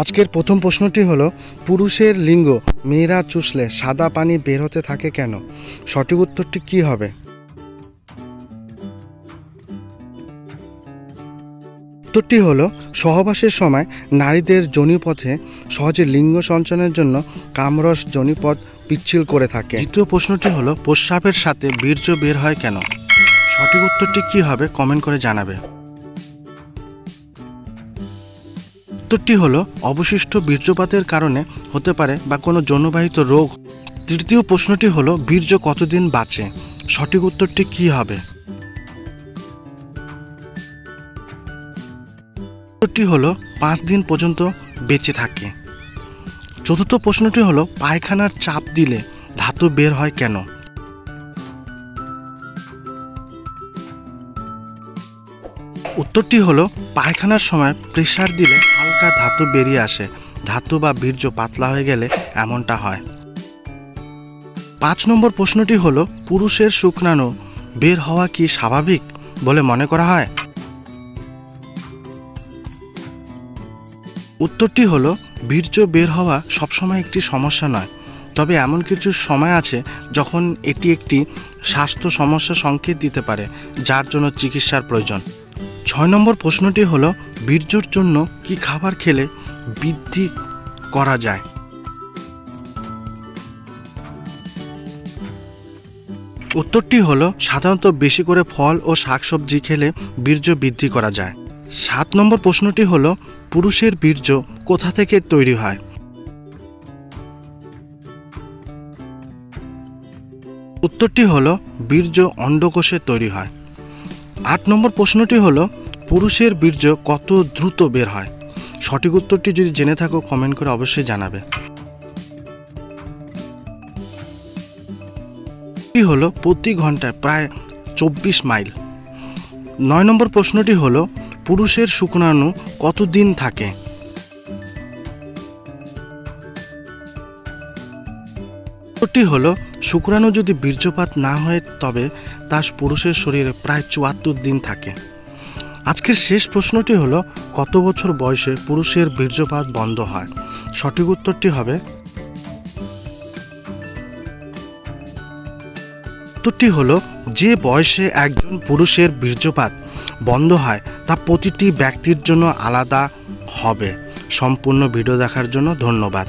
আজকের প্রথম প্রশ্নটি হলো, পুরুষের লিঙ্গ মেয়েরা চুষলে সাদা পানি বের হতে থাকে কেন? সঠিক উত্তরটি কী হবে? উত্তরটি হলো, সহবাসের সময় নারীদের যোনিপথে সহজে লিঙ্গ সঞ্চালনের জন্য কামরস যোনিপথ পিচ্ছিল করে থাকে। দ্বিতীয় প্রশ্নটি হলো, প্রস্রাবের সাথে বীর্য বের হয় কেন? সঠিক উত্তরটি কী হবে কমেন্ট করে জানাবে। উত্তরটি হলো, অবশিষ্ট বীর্যপাতের কারণে হতে পারে বা কোনো যৌনবাহিত রোগ। তৃতীয় প্রশ্নটি হলো, বীর্য কতদিন বাঁচে? সঠিক উত্তরটি কী হবে? উত্তরটি হলো 5 দিন পর্যন্ত বেঁচে থাকে। চতুর্থ প্রশ্নটি হলো, পায়খানার চাপ দিলে ধাতু বের হয় কেন? উত্তরটি হলো, পায়খানার সময় প্রেসার দিলে হালকা ধাতু বেরিয়ে আসে। ধাতু বা বীর্য পাতলা হয়ে গেলে এমনটা হয়। 5 নম্বর প্রশ্নটি হলো, পুরুষের শুক্রাণু বের হওয়া কি স্বাভাবিক বলে মনে করা হয়? উত্তরটি হলো, বীর্য বের হওয়া সবসময় একটি সমস্যা নয়, তবে এমন কিছু সময় আছে যখন এটি একটি স্বাস্থ্য সমস্যা সংকেত দিতে পারে, যার জন্য চিকিৎসার প্রয়োজন। 6 নম্বর প্রশ্নটি হলো, বীর্যর জন্য কি খাবার খেলে বৃদ্ধি করা যায়? উত্তরটি হলো, সাধারণত বেশি করে ফল ও শাকসবজি খেলে বীর্য বৃদ্ধি করা যায়। 7 নম্বর প্রশ্নটি হলো, পুরুষের বীর্য কোথা থেকে তৈরি হয়? উত্তরটি হলো, বীর্য অন্ডকোষে তৈরি হয়। 8 নম্বর প্রশ্নটি হলো, পুরুষের বীর্য কত দ্রুত বের হয়? সঠিক উত্তরটি যদি জেনে থাকো কমেন্ট করে অবশ্যই জানাবে। এটি হলো প্রতি ঘন্টায় প্রায় 24 মাইল। 9 নম্বর প্রশ্নটি হলো, পুরুষের শুক্রাণু কতদিন থাকে? উত্তরটি হলো, শুক্রাণু যদি বীর্যপাত না হয় তবে তা পুরুষের শরীরে প্রায় 74 দিন থাকে। আজকের শেষ প্রশ্নটি হলো, কত বছর বয়সে পুরুষের বীর্যপাত বন্ধ হয়? সঠিক উত্তরটি হবে, উত্তরটি হলো, যে বয়সে একজন পুরুষের বীর্যপাত বন্ধ হয় তা প্রতিটি ব্যক্তির জন্য আলাদা হবে। সম্পূর্ণ ভিডিও দেখার জন্য ধন্যবাদ।